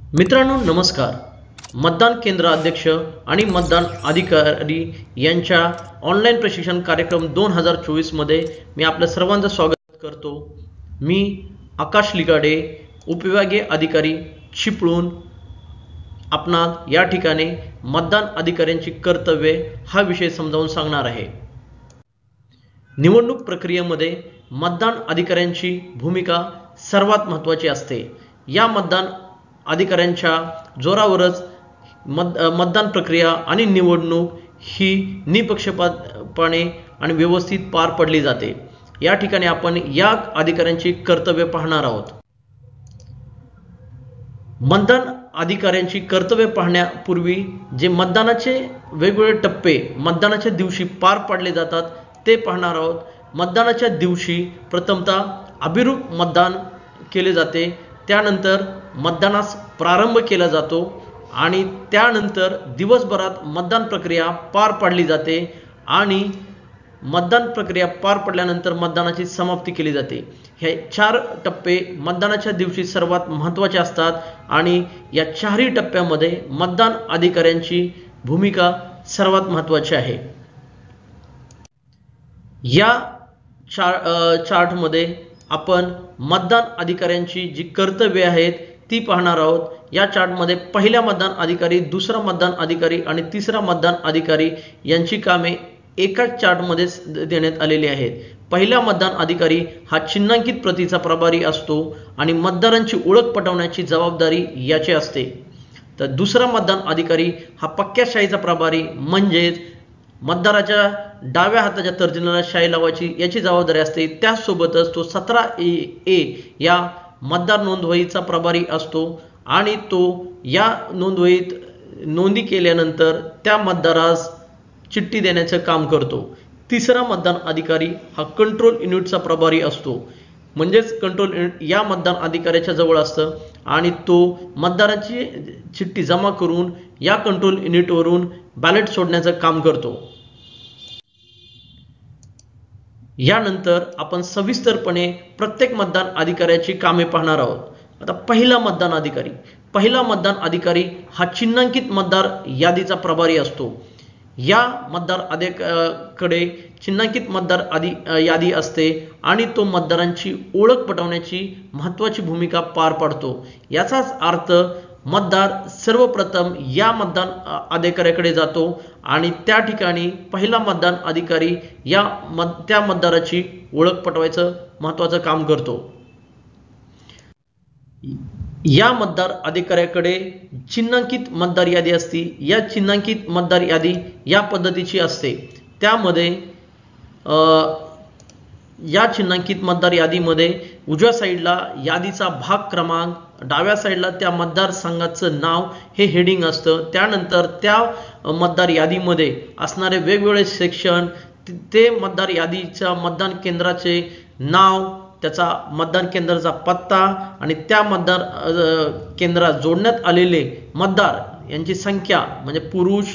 मित्रांनो नमस्कार. मतदान केंद्र अध्यक्ष आणि मतदान अधिकारी यांच्या ऑनलाईन प्रशिक्षण कार्यक्रम 2024 मध्ये मी आपल्या सर्वांचं स्वागत करतो. मी आकाश लिगाडे, उपविभागीय अधिकारी चिपळूण, आपणास या ठिकाणी मतदान अधिकाऱ्यांची कर्तव्ये हा विषय समजावून सांगणार आहे. निवडणूक प्रक्रियेमध्ये मतदान अधिकाऱ्यांची भूमिका सर्वात महत्त्वाची असते. या मतदान अधिकाऱ्यांच्या जोरावरच मतदान प्रक्रिया आणि निवडणूक ही निपक्षपातपणे आणि व्यवस्थित पार पडली जाते. या ठिकाणी आपण या अधिकाऱ्यांची कर्तव्ये पाहणार आहोत. मतदान अधिकाऱ्यांची कर्तव्ये पाहण्यापूर्वी जे मतदानाचे वेगवेगळे टप्पे मतदानाच्या दिवशी पार पाडले जातात ते पाहणार आहोत. मतदानाच्या दिवशी प्रथमतः अभिरूप मतदान केले जाते, त्यानंतर मतदानास प्रारंभ केला जातो आणि त्यानंतर दिवसभरात मतदान प्रक्रिया पार पाडली जाते आणि मतदान प्रक्रिया पार पडल्यानंतर मतदानाची समाप्ती केली जाते. हे 4 टप्पे मतदानाच्या दिवशी सर्वात महत्त्वाचे असतात आणि या 4ही टप्प्यामध्ये मतदान अधिकाऱ्यांची भूमिका सर्वात महत्त्वाची आहे. या चार्टमध्ये आपण मतदान अधिकाऱ्यांची जी कर्तव्ये आहेत ती पाहणार आहोत. या चार्टमध्ये पहिला मतदान अधिकारी, दुसरा मतदान अधिकारी आणि तिसरा मतदान अधिकारी यांची कामे एकाच चार्टमध्ये देण्यात आलेली आहेत. पहिला मतदान अधिकारी हा चिन्हांकित प्रतीचा प्रभारी असतो आणि मतदारांची ओळख पटवण्याची जबाबदारी याची असते. तर दुसरा मतदान अधिकारी हा पक्क्या शाईचा प्रभारी, म्हणजेच मतदाराच्या डाव्या हाताच्या तर्जनीला शाई लावायची याची जबाबदारी असते. त्यासोबतच तो 17A या मतदार नोंदवहीचा प्रभारी असतो आणि तो या नोंदवहीत नोंदी केल्यानंतर त्या मतदारास चिठ्ठी देण्याचं काम करतो. तिसरा मतदान अधिकारी हा कंट्रोल युनिटचा प्रभारी असतो, म्हणजेच कंट्रोल युनिट या मतदान अधिकाऱ्याच्या जवळ असतं आणि तो मतदाराची चिठ्ठी जमा करून या कंट्रोल युनिटवरून बॅलेट सोडण्याचं काम करतो. यानंतर आपण सविस्तरपणे प्रत्येक मतदान अधिकाऱ्याची कामे पाहणार आहोत. आता पहिला मतदान अधिकारी हा चिन्हांकित मतदार यादीचा प्रभारी असतो. या मतदार अधिकाऱ्याकडे चिन्हांकित मतदार यादी असते आणि तो मतदारांची ओळख पटवण्याची महत्त्वाची भूमिका पार पाडतो. याचाच अर्थ मतदार सर्वप्रथम या मतदान अधिकाऱ्याकडे जातो आणि त्या ठिकाणी पहिला मतदान अधिकारी त्या मतदाराची ओळख पटवायचं महत्त्वाचं काम करतो. या मतदार अधिकाऱ्याकडे चिन्हांकित मतदार यादी असते. या चिन्हांकित मतदार यादी या पद्धतीची असते. त्यामध्ये या चिन्हांकित मतदार यादीमध्ये उजव्या साईडला यादीचा भाग क्रमांक, डाव्या साईडला त्या मतदारसंघाचं नाव हे हेडिंग असतं. त्यानंतर त्या मतदार यादीमध्ये असणारे वेगवेगळे सेक्शन, ते मतदार यादीच्या मतदान केंद्राचे नाव, त्याचा मतदान केंद्राचा पत्ता आणि त्या मतदार केंद्रात जोडण्यात आलेले मतदार यांची संख्या, म्हणजे पुरुष,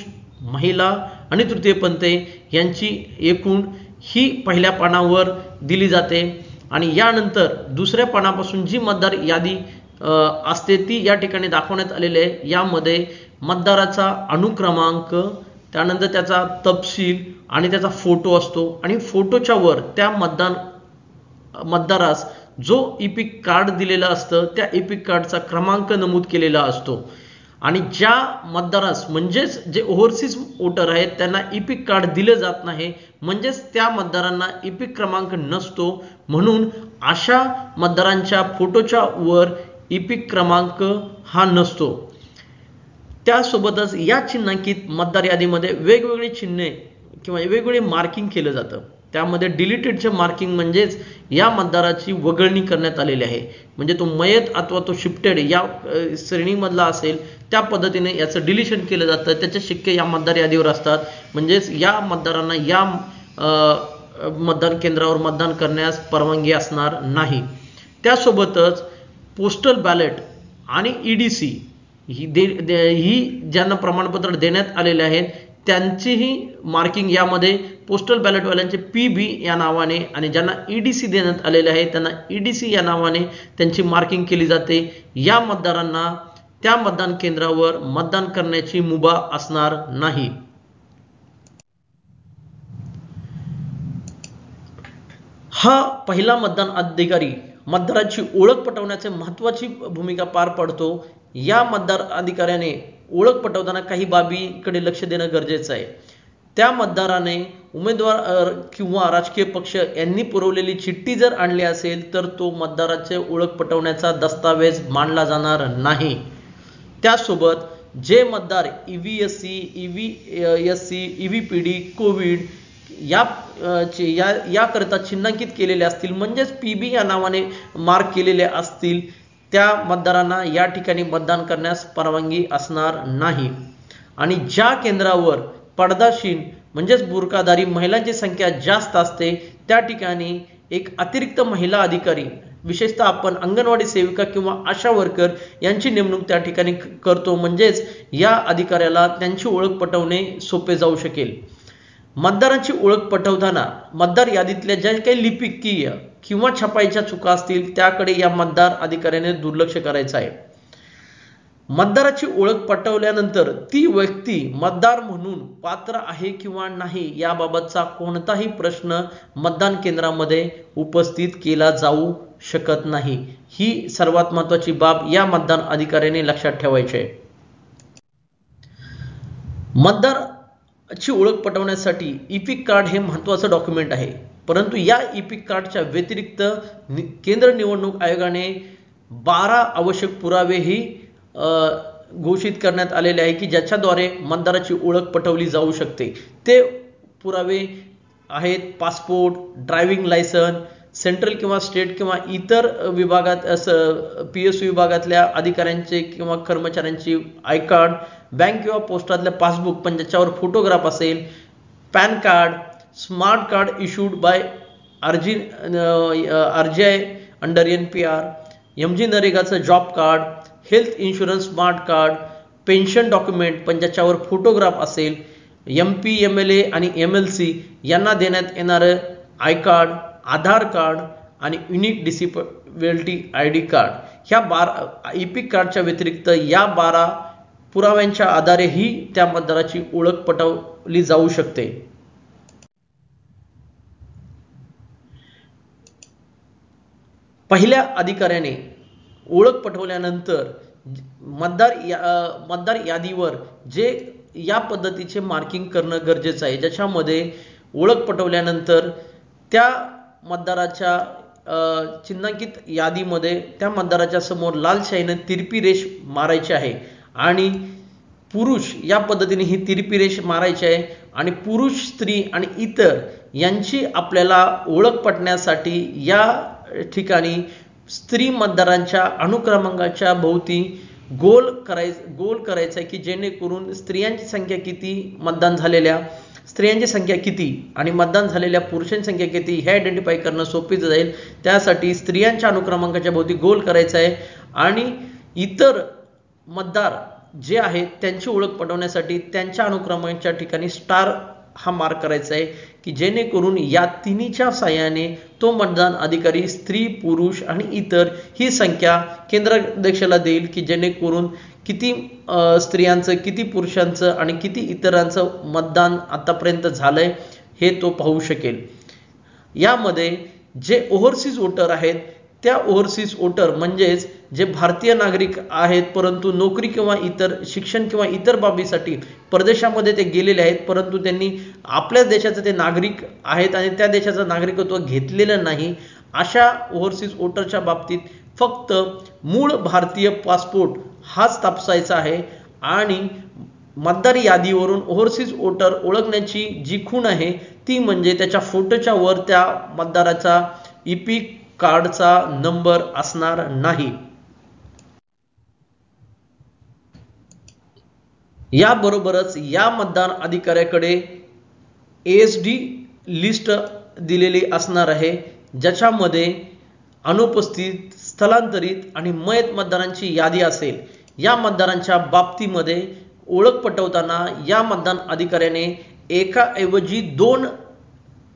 महिला आणि तृतीयपंथी यांची एकूण ही पहिल्या पानावर दिली जाते. आणि यानंतर दुसऱ्या पानापासून जी मतदार यादी असते ती या ठिकाणी दाखवण्यात आलेली आहे. यामध्ये मतदाराचा अनुक्रमांक, त्यानंतर त्याचा तपशील आणि त्याचा फोटो असतो आणि फोटोच्या वर त्या मतदारास जो इपिक कार्ड दिलेला असतं त्या इपिक कार्डचा क्रमांक नमूद केलेला असतो. आणि ज्या मतदारास, म्हणजेच जे ओव्हरसीज वोटर आहेत त्यांना इपिक कार्ड दिले जात नाही, म्हणजेच त्या मतदारांना इपिक क्रमांक नसतो, म्हणून अशा मतदारांच्या फोटोच्या वर इपिक क्रमांक हा नसतो. त्यासोबतच या चिन्हांकित मतदार यादीमध्ये वेगवेगळी चिन्हे किंवा वेगवेगळे मार्किंग केलं जातं. त्यामध्ये डिलीटेडचे मार्किंग म्हणजेच या मतदाराची वगळणी करण्यात आलेली आहे, म्हणजे तो मयत अथवा तो शिफ्टेड या श्रेणीमधला असेल त्या पद्धतीने याचं डिलिशन केलं जातं. त्याचे शिक्के या मतदार यादीवर असतात, म्हणजेच या मतदारांना या मतदान केंद्रावर मतदान करण्यास परवानगी असणार नाही. त्यासोबतच पोस्टल बॅलेट आणि EDC ही ज्यांना प्रमाणपत्र देण्यात आलेले आहेत त्यांचीही मार्किंग यामध्ये पोस्टल बॅलेटवाल्यांचे PB या नावाने आणि ज्यांना EDC देण्यात आलेले आहे त्यांना EDC या नावाने त्यांची मार्किंग केली जाते. या मतदारांना त्या मतदान केंद्रावर मतदान करण्याची मुभा असणार नाही। हा पहिला मतदान अधिकारी मतदाराची ओळख पटवण्याची महत्त्वाची भूमिका पार पडतो। या मतदार अधिकाऱ्याने ओळख पटवताना काही बाबींकडे लक्ष देणं गरजेचं आहे। त्या मतदाराने उमेदवार किंवा राजकीय पक्ष यांनी पुरवलेली चिठ्ठी जर आणली असेल तर तो मतदाराचे ओळख पटवण्याचा दस्तावेज मानला जाणार नाही। त्यासोबत जे मतदार EVSC, EVSC, EVPD, कोविड याकरता चिन्हांकित केलेले असतील म्हणजेच PB या नावाने मार्क केलेले असतील त्या मतदारांना या ठिकाणी मतदान करण्यास परवानगी असणार नाही। आणि ज्या केंद्रावर पडदाशीन म्हणजेच बुरकाधारी महिलांची संख्या जास्त असते त्या ठिकाणी एक अतिरिक्त महिला अधिकारी विशेषतः आपण अंगणवाडी सेविका किंवा आशा वर्कर यांची नेमणूक त्या ठिकाणी करतो म्हणजेच या अधिकाऱ्याला त्यांची ओळख पटवणे सोपे जाऊ शकेल। मतदारांची ओळख पटवताना मतदार यादीतल्या ज्या काही लिपिकीय किंवा छपाईच्या चुका असतील त्याकडे या मतदार अधिकाऱ्याने दुर्लक्ष करायचं आहे। मतदाराची ओळख पटवल्यानंतर ती व्यक्ती मतदार म्हणून पात्र आहे किंवा नाही याबाबतचा कोणताही प्रश्न मतदान केंद्रामध्ये उपस्थित केला जाऊ शकत नाही। ही सर्वात महत्त्वाची बाब या मतदान अधिकाऱ्याने लक्षात ठेवायची आहे। मतदाराची ओळख पटवण्यासाठी EPIC कार्ड हे महत्त्वाचं डॉक्युमेंट आहे, परंतु या EPIC कार्डच्या व्यतिरिक्त केंद्र निवडणूक आयोगाने 12 आवश्यक पुरावेही घोषित करण्यात आलेले आहे की ज्याच्याद्वारे मतदाराची ओळख पटवली जाऊ शकते। ते पुरावे आहेत पासपोर्ट, ड्रायव्हिंग लायसन, सेंट्रल किंवा स्टेट किंवा इतर विभागात PSU विभागातल्या अधिकाऱ्यांचे किंवा कर्मचाऱ्यांची आय कार्ड, बँक किंवा पोस्टातल्या पासबुक पण ज्याच्यावर फोटोग्राफ असेल, PAN card, smart card issued by RGI under NPR, MG नरेगाचं job card, health insurance smart card, pension document पण ज्याच्यावर फोटोग्राफ असेल, MP, MLA आणि MLC यांना देण्यात येणारं आय कार्ड, आधार कार्ड आणि युनिक डिसेबिलिटी ID कार्ड ह्या 12 EPIC कार्डच्या व्यतिरिक्त या 12 पुराव्यांच्या आधारेही त्या मतदाराची ओळख पटवली जाऊ शकते। पहिल्या अधिकाऱ्याने ओळख पटवल्यानंतर मतदार यादीवर जे या पद्धतीचे मार्किंग करणं गरजेचं आहे ज्याच्यामध्ये ओळख पटवल्यानंतर त्या मतदाराच्या चिन्हांकित यादीमध्ये त्या मतदाराच्या समोर लाल शाईने तिरपी रेष मारायची आहे आणि पुरुष या पद्धतीने ही तिरपी रेष मारायची आहे आणि पुरुष, स्त्री आणि इतर यांची आपल्याला ओळख पटण्यासाठी या ठिकाणी स्त्री मतदारांच्या अनुक्रमांकाच्या भोवती गोल करायचा आहे की जेणेकरून स्त्रियांची संख्या किती, मतदान झालेल्या स्त्रियांची संख्या किती आणि मतदान झालेल्या पुरुषांची संख्या किती हे आयडेंटिफाय करणं सोपे जाईल। त्यासाठी स्त्रियांच्या अनुक्रमांकाच्या भोवती गोल करायचा आहे आणि इतर मतदार जे आहेत त्यांची ओळख पटवण्यासाठी त्यांच्या अनुक्रमांकाच्या ठिकाणी स्टार हा मार्क करायचा आहे की जेणेकरून या तिन्हीच्या साहाय्याने तो मतदान अधिकारी स्त्री, पुरुष आणि इतर ही संख्या केंद्राध्यक्षाला देईल की जेणेकरून किती स्त्रियांचं, किती पुरुषांचं आणि किती इतरांचं मतदान आतापर्यंत झालंय हे तो पाहू शकेल। यामध्ये जे ओव्हरसीज वोटर आहेत त्या ओव्हरसीज वोटर म्हणजेच जे भारतीय नागरिक आहेत परंतु नोकरी किंवा इतर शिक्षण किंवा इतर बाबीसाठी परदेशामध्ये ते गेलेले आहेत परंतु त्यांनी आपल्या देशाचे ते नागरिक आहेत आणि त्या देशाचं नागरिकत्व घेतलेलं नाही, अशा ओव्हरसीज वोटरच्या बाबतीत फक्त मूळ भारतीय पासपोर्ट हाच तपासायचा आहे आणि मतदार यादीवरून ओव्हरसीज वोटर ओळखण्याची जी खूण आहे ती म्हणजे त्याच्या फोटोच्या वर त्या मतदाराचा EPIC कार्डचा नंबर असणार नाही। याबरोबरच या मतदान अधिकाऱ्याकडे ASD लिस्ट दिलेली असणार आहे ज्याच्यामध्ये अनुपस्थित, स्थलांतरित आणि मयत मतदारांची यादी असेल। या मतदारांच्या बाबतीमध्ये ओळख पटवताना या मतदान अधिकाऱ्याने एकाऐवजी 2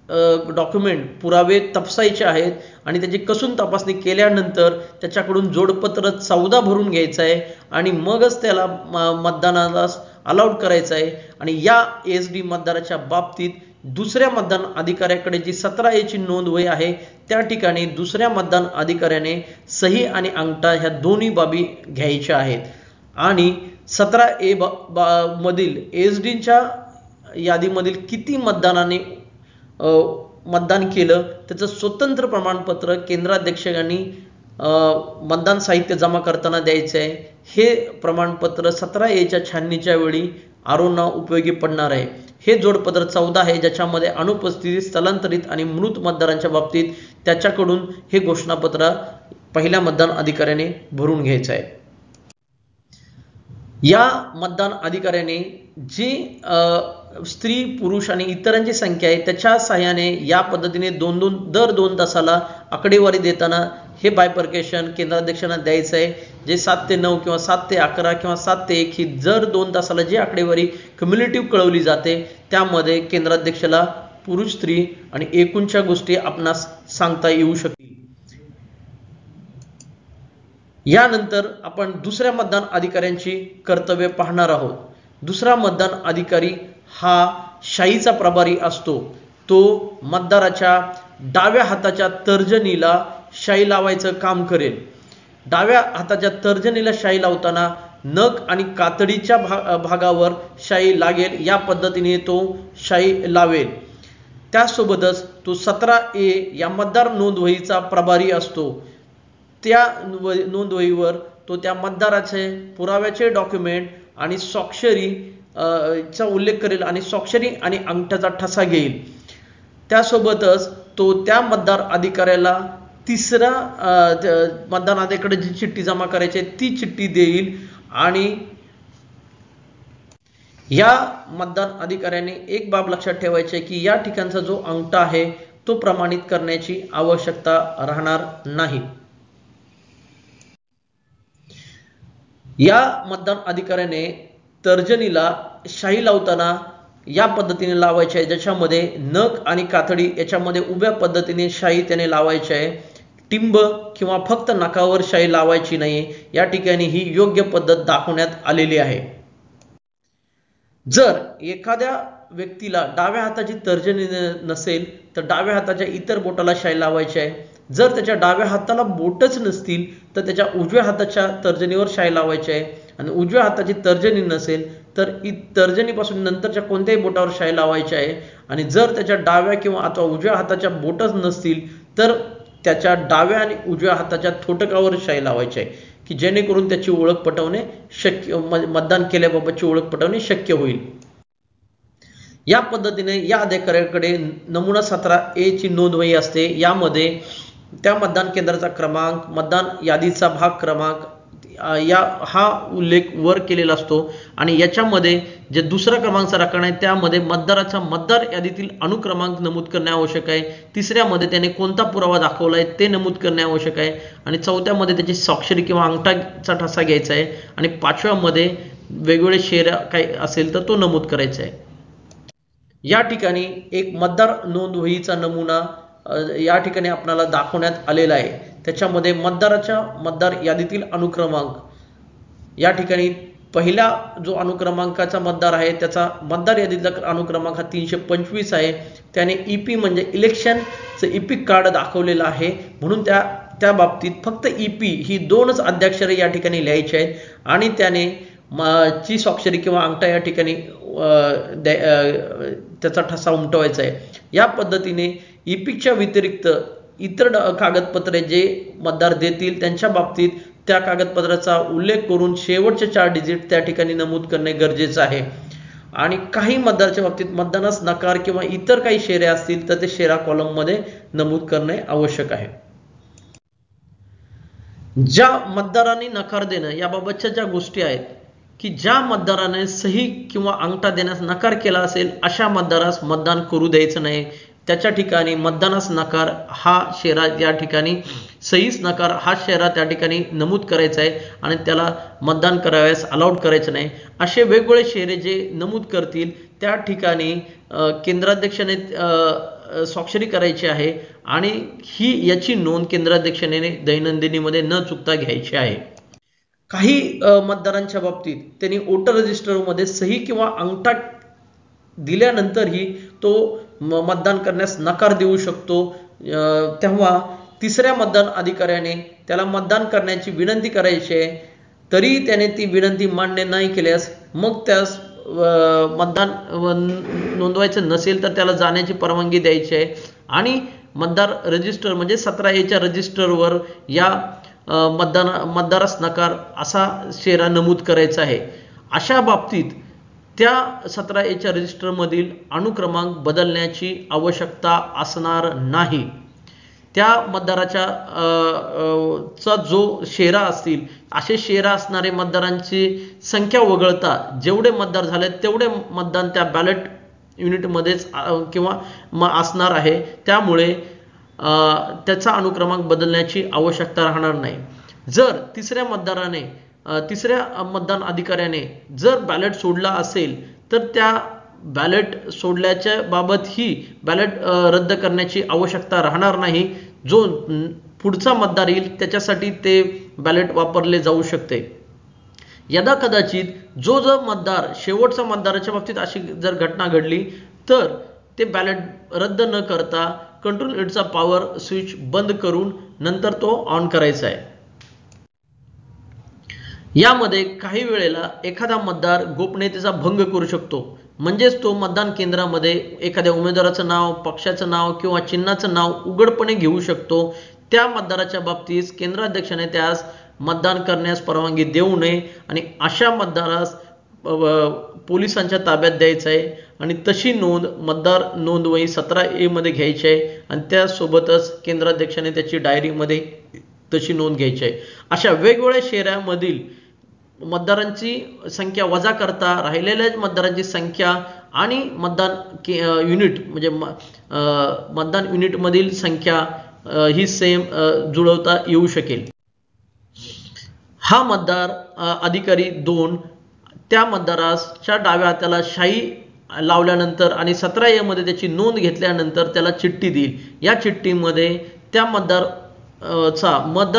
डॉक्युमेंट पुरावे तपासायचे आहेत आणि त्याची कसून तपासणी केल्यानंतर त्याच्याकडून जोडपत्र 14 भरून घ्यायचं आहे आणि मगच त्याला मतदानाला अलाउड करायचं आहे। आणि या एसडी मतदाराच्या बाबतीत दुसऱ्या मतदान अधिकाऱ्याकडे जी 17A ची नोंद वही आहे त्या ठिकाणी दुसऱ्या मतदान अधिकाऱ्याने सही आणि अंगठा ह्या दोन्ही बाबी घ्यायच्या आहेत। आणि 17A मधील एसडीच्या यादीमधील किती मतदानाने मतदान केलं त्याचं स्वतंत्र प्रमाणपत्र केंद्राध्यक्षांनी मतदान साहित्य जमा करताना द्यायचे आहे। हे प्रमाणपत्र 17A च्या छाननीच्या वेळी आरोंना उपयोगी पडणार आहे। हे जोडपत्र 14 आहे ज्याच्यामध्ये अनुपस्थित, स्थलांतरित आणि मृत मतदारांच्या बाबतीत त्याच्याकडून हे घोषणापत्र पहिल्या मतदान अधिकाऱ्याने भरून घ्यायचं आहे। या मतदान अधिकाऱ्याने जी स्त्री, पुरुष आणि इतरांची संख्या आहे त्याच्या सहाय्याने या पद्धतीने दर 2 तासाला आकडेवारी देताना हे बायफर्केशन केंद्राध्यक्षांना द्यायचं आहे। जे 7 ते 9 किंवा 7 ते 11 किंवा 7 ते 1 ही दर 2 तासाला जी आकडेवारी क्युम्युलेटिव्ह कळवली जाते त्यामध्ये केंद्राध्यक्षाला पुरुष, स्त्री आणि एकूणच्या गोष्टी आपणास सांगता येऊ शकतील। यानंतर आपण दुसऱ्या मतदान अधिकाऱ्यांची कर्तव्य पाहणार आहोत। दुसरा मतदान अधिकारी हा शाईचा प्रभारी असतो। तो मतदाराच्या डाव्या हाताच्या तर्जनीला शाई लावायचं काम करेल। डाव्या हाताच्या तर्जनीला शाई लावताना नख आणि कातडीच्या भागावर शाई लागेल या पद्धतीने तो शाई लावेल। त्यासोबतच तो 17A या मतदार नोंदवहीचा प्रभारी असतो। त्या नोंदवहीवर तो त्या मतदाराचे पुराव्याचे डॉक्युमेंट आणि स्वाक्षरी चा उल्लेख करेल आणि स्वाक्षरी आणि अंगठ्याचा ठसा घेईल। त्यासोबतच तो त्या मतदार अधिकाऱ्याला तिसरा मतदान अधिकाऱ्याकडे जी चिठ्ठी जमा करायची ती चिठ्ठी देईल। आणि या मतदान अधिकाऱ्याने एक बाब लक्षात ठेवायची की या ठिकाणचा जो अंगठा आहे तो प्रमाणित करण्याची आवश्यकता राहणार नाही। या मतदान अधिकाऱ्याने तर्जनीला शाई लावताना या पद्धतीने लावायची आहे ज्याच्यामध्ये नख आणि कातडी याच्यामध्ये उभ्या पद्धतीने शाई त्याने लावायची आहे। टिंब किंवा फक्त नखावर शाई लावायची नाही। या ठिकाणी ही योग्य पद्धत दाखवण्यात आलेली आहे। जर एखाद्या व्यक्तीला डाव्या हाताची तर्जनी नसेल तर डाव्या हाताच्या इतर बोटाला शाई लावायची आहे। जर त्याच्या डाव्या हाताला बोटच नसतील तर त्याच्या उजव्या हाताच्या तर्जनीवर शाई लावायची आहे। आणि उजव्या हाताची तर्जनी नसेल तर तर्जनीपासून नंतरच्या कोणत्याही बोटावर शाई लावायची आहे। आणि जर त्याच्या डाव्या किंवा अथवा उजव्या हाताच्या बोटच नसतील तर त्याच्या डाव्या आणि उजव्या हाताच्या थोटकावर शाई लावायची आहे की जेणेकरून त्याची ओळख पटवणे शक्य, मतदान केल्याबाबतची ओळख पटवणे शक्य होईल। या पद्धतीने या अधिकाऱ्याकडे नमुना 17A ची नोंदवही असते। यामध्ये त्या मतदान केंद्राचा क्रमांक, मतदान यादीचा भाग क्रमांक हा उल्लेख वर केलेला असतो। आणि याच्यामध्ये जे दुसरा क्रमांकाचा रकाना आहे त्यामध्ये मतदाराचा मतदार यादीतील अनुक्रमांक नमूद करणे आवश्यक आहे। तिसऱ्यामध्ये त्याने कोणता पुरावा दाखवला आहे ते नमूद करणे आवश्यक आहे। आणि चौथ्यामध्ये त्याची स्वाक्षरी किंवा अंगठाचा ठसा घ्यायचा आहे। आणि पाचव्यामध्ये वेगवेगळे शेर काही असेल तर तो नमूद करायचा आहे। या ठिकाणी एक मतदार नोंदवहीचा नमुना या ठिकाणी आपल्याला दाखवण्यात आलेला आहे। त्याच्यामध्ये मतदाराच्या मतदार यादीतील अनुक्रमांक या ठिकाणी पहिला जो अनुक्रमांकाचा मतदार आहे त्याचा मतदार यादीतला अनुक्रमांक हा 325 आहे। त्याने EP म्हणजे इलेक्शनचं इपिक कार्ड दाखवलेलं आहे म्हणून त्या बाबतीत फक्त EP ही 2च अद्याक्षरे या ठिकाणी लिहायची आहेत। आणि त्याने ची स्वाक्षरी किंवा अंगठा या ठिकाणी त्याचा ठसा उमटवायचा आहे। या पद्धतीने इपिकच्या व्यतिरिक्त इतर कागदपत्रे जे मतदार देतील त्यांच्या बाबतीत त्या कागदपत्राचा उल्लेख करून शेवटचे 4 डिजिट त्या ठिकाणी नमूद करणे गरजेचे आहे। आणि काही मतदाराच्या बाबतीत मतदानास नकार किंवा इतर काही शेरे असतील तर ते शेरा कॉलम मध्ये नमूद करणे आवश्यक आहे। ज्या मतदारांनी नकार देणं याबाबतच्या ज्या गोष्टी आहेत की ज्या मतदाराने सही किंवा अंगठा देण्यास नकार केला असेल अशा मतदारास मतदान करू द्यायचं नाही। त्याच्या ठिकाणी मतदानास नकार हा शेरा या ठिकाणी, सहीस नकार हा शेरा त्या ठिकाणी नमूद करायचा आहे आणि त्याला मतदान करावयास अलाउड करायचं नाही। असे वेगवेगळे शेरे जे नमूद करतील त्या ठिकाणी केंद्राध्यक्षाने स्वाक्षरी करायची आहे आणि याची नोंद केंद्राध्यक्षाने दैनंदिनीमध्ये न चुकता घ्यायची आहे। काही मतदारांच्या बाबतीत त्यांनी वोटर रजिस्टरमध्ये सही किंवा अंगठा दिल्यानंतरही तो मतदान करण्यास नकार देऊ शकतो, तेव्हा तिसऱ्या मतदान अधिकाऱ्याने त्याला मतदान करण्याची विनंती करायची आहे, तरी त्याने ती विनंती मान्य नाही केल्यास मग त्यास मतदान नोंदवायचं नसेल तर त्याला जाण्याची परवानगी द्यायची आहे आणि मतदार रजिस्टर म्हणजे 17A रजिस्टरवर या मतदारास नकार असा शेरा नमूद करायचा आहे। अशा बाबतीत त्या 17A रजिस्टरमधील अनुक्रमांक बदलण्याची आवश्यकता असणार नाही। त्या मतदाराच्या जो शेरा असतील असे शेरा असणारे मतदारांची संख्या वगळता जेवढे मतदार झाले तेवढे मतदान त्या बॅलेट युनिटमध्येच किंवा असणार आहे, त्यामुळे त्याचा अनुक्रमांक बदलण्याची आवश्यकता राहणार नाही। जर तिसऱ्या मतदान अधिकाऱ्याने जर बॅलेट सोडला असेल तर त्या बॅलेट सोडल्याच्या बाबत ही बॅलेट रद्द करण्याची आवश्यकता राहणार नाही। जो पुढचा मतदार येईल त्याच्यासाठी ते बॅलेट वापरले जाऊ शकते। यदा कदाचित जो मतदार शेवटच्या मतदाराच्या बाबतीत अशी जर घटना घडली तर ते बॅलेट रद्द न करता कंट्रोल युनिटचा पॉवर स्विच बंद करून नंतर तो ऑन करायचा आहे। यामध्ये काही वेळेला एखादा मतदार गोपनीयतेचा भंग करू शकतो, म्हणजेच तो मतदान केंद्रामध्ये एखाद्या उमेदवाराचं नाव, पक्षाचं नाव किंवा चिन्हाचं नाव उघडपणे घेऊ शकतो। त्या मतदाराच्या बाबतीत केंद्राध्यक्षाने त्यास मतदान करण्यास परवानगी देऊ नये आणि अशा मतदारास पोलिसांच्या ताब्यात द्यायचं आहे आणि तशी नोंद मतदार नोंदवही 17A मध्ये घ्यायची आहे आणि त्यासोबतच केंद्राध्यक्षाने त्याची डायरीमध्ये तशी नोंद घ्यायची आहे। अशा वेगवेगळ्या शेऱ्यामधील मतदारांची संख्या वजा करता राहिलेल्या मतदारांची संख्या आणि मतदान युनिट म्हणजे मतदान युनिटमधील संख्या ही सेम जुळवता येऊ शकेल। हा मतदार अधिकारी 2 त्या मतदाराच्या डाव्या हाताला शाई लावल्यानंतर आणि 17A मध्ये त्याची नोंद घेतल्यानंतर त्याला चिठ्ठी देईल। या चिठ्ठीमध्ये त्या मतदार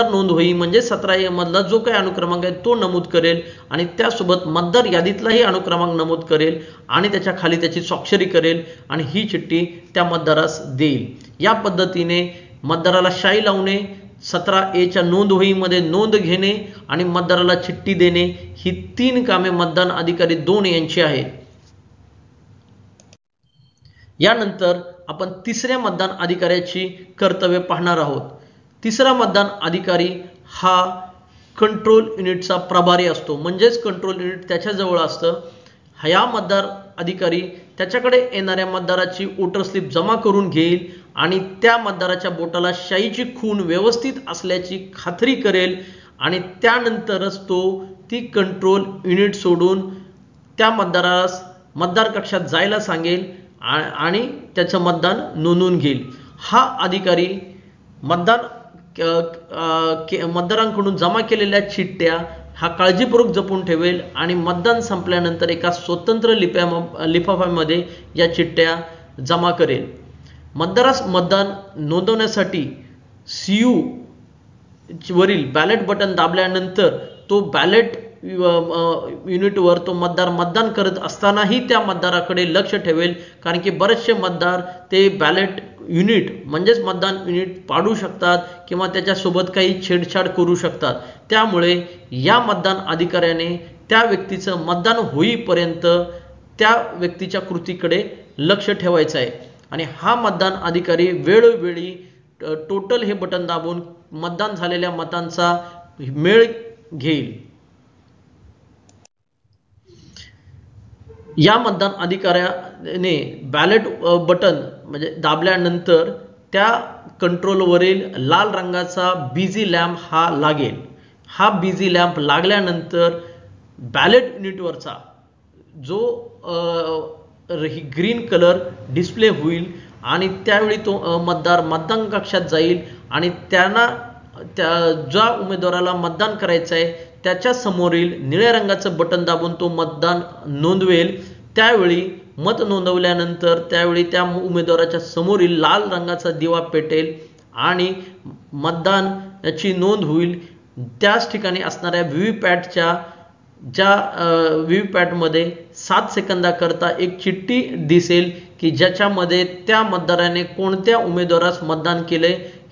नोंद होई म्हणजे 17A मधला जो काही अनुक्रमांक आहे तो नमूद करेल आणि त्यासोबत मतदार यादीतलाही अनुक्रमांक नमूद करेल आणि त्याच्या खाली त्याची स्वाक्षरी करेल आणि ही चिठ्ठी त्या मतदारास देईल। या पद्धतीने मतदाराला शाई लावणे, 17A नोंद वहीमध्ये नोंद घेणे आणि मतदाराला चिठ्ठी देणे ही 3 कामे मतदान अधिकारी 2 यांची आहेत। यानंतर आपण तिसऱ्या मतदान अधिकाऱ्याची कर्तव्ये पाहणार आहोत। तिसरा मतदान अधिकारी हा कंट्रोल युनिटचा प्रभारी असतो, म्हणजेच कंट्रोल युनिट त्याच्या जवळ असतं। हा मतदार अधिकारी त्याच्याकडे येणाऱ्या मतदाराची वोटर स्लिप जमा करून घेईल आणि त्या मतदाराच्या बोटाला शाईची खूण व्यवस्थित असल्याची खात्री करेल आणि त्यानंतरच तो ती कंट्रोल युनिट सोडून त्या मतदारास मतदार कक्षात जायला सांगेल आणि त्याचं मतदान नोंदवून घेईल। हा अधिकारी मतदारांकडून जमा केलेल्या चिठ्ठ्या हा काळजीपूर्वक जपून ठेवेल आणि मतदान संपल्यानंतर एका स्वतंत्र लिफाफ्यामध्ये या चिठ्ठ्या जमा करेल। मतदारास मतदान नोंदवण्यासाठी CU वरील बॅलेट बटन दाबल्यानंतर तो बॅलेट युनिटवर तो मतदार मतदान करत असतानाही त्या मतदाराकडे लक्ष ठेवेल, कारण की बरेचसे मतदार ते बॅलेट युनिट म्हणजेच मतदान युनिट पाडू शकतात किंवा त्याच्यासोबत काही छेडछाड करू शकतात। त्यामुळे या मतदान अधिकाऱ्याने त्या व्यक्तीचं मतदान होईपर्यंत त्या व्यक्तीच्या कृतीकडे लक्ष ठेवायचं आहे आणि हा मतदान अधिकारी वेळोवेळी टोटल हे बटन दाबून मतदान झालेल्या मतांचा मेळ घेईल। या मतदान अधिकाऱ्याने बॅलेट बटन म्हणजे दाबल्यानंतर त्या कंट्रोलवरील लाल रंगाचा बिझी लॅम्प हा लागेल। हा बिझी लॅम्प लागल्यानंतर बॅलेट युनिटवरचा जो ग्रीन कलर डिस्प्ले होईल आणि त्यावेळी तो मतदार मतदान कक्षात जाईल आणि त्यांना ज्या उमेदवाराला मतदान करायचं आहे त्याच्या समोरील निळ्या रंगाचं बटन दाबून तो मतदान नोंदवेल। त्यावेळी मत नोंदवल्यानंतर त्यावेळी त्या उमेदवाराच्या समोरील लाल रंगाचा दिवा पेटेल आणि मतदानाची नोंद होईल। त्याच ठिकाणी असणाऱ्या व्हीव्हीपॅटच्या व्हीव्हीपॅटमध्ये 7 सेकंदाकरता एक चिठ्ठी दिसेल की ज्याच्यामध्ये त्या मतदाराने कोणत्या उमेदवारास मतदान केले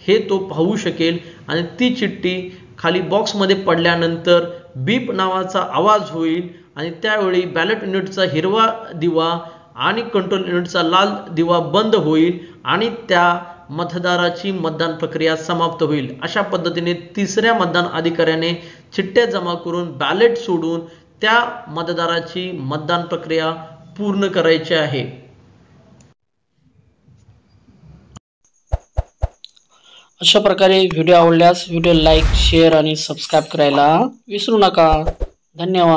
हे तो पाहू शकेल आणि ती चिठ्ठी खाली बॉक्समध्ये पडल्यानंतर बीप नावाचा आवाज होईल आणि त्यावेळी बॅलेट युनिटचा हिरवा दिवा आणि कंट्रोल युनिटचा लाल दिवा बंद होईल आणि त्या मतदाराची मतदान प्रक्रिया समाप्त होईल। अशा पद्धतीने तिसऱ्या मतदान अधिकाऱ्याने चिठ्ठ्या जमा करून बॅलेट सोडून त्या मतदाराची मतदान प्रक्रिया पूर्ण करायची आहे। अशा प्रकारे व्हिडिओ आवडल्यास व्हिडिओ लाईक, शेअर आणि सबस्क्राईब करायला विसरू नका। धन्यवाद।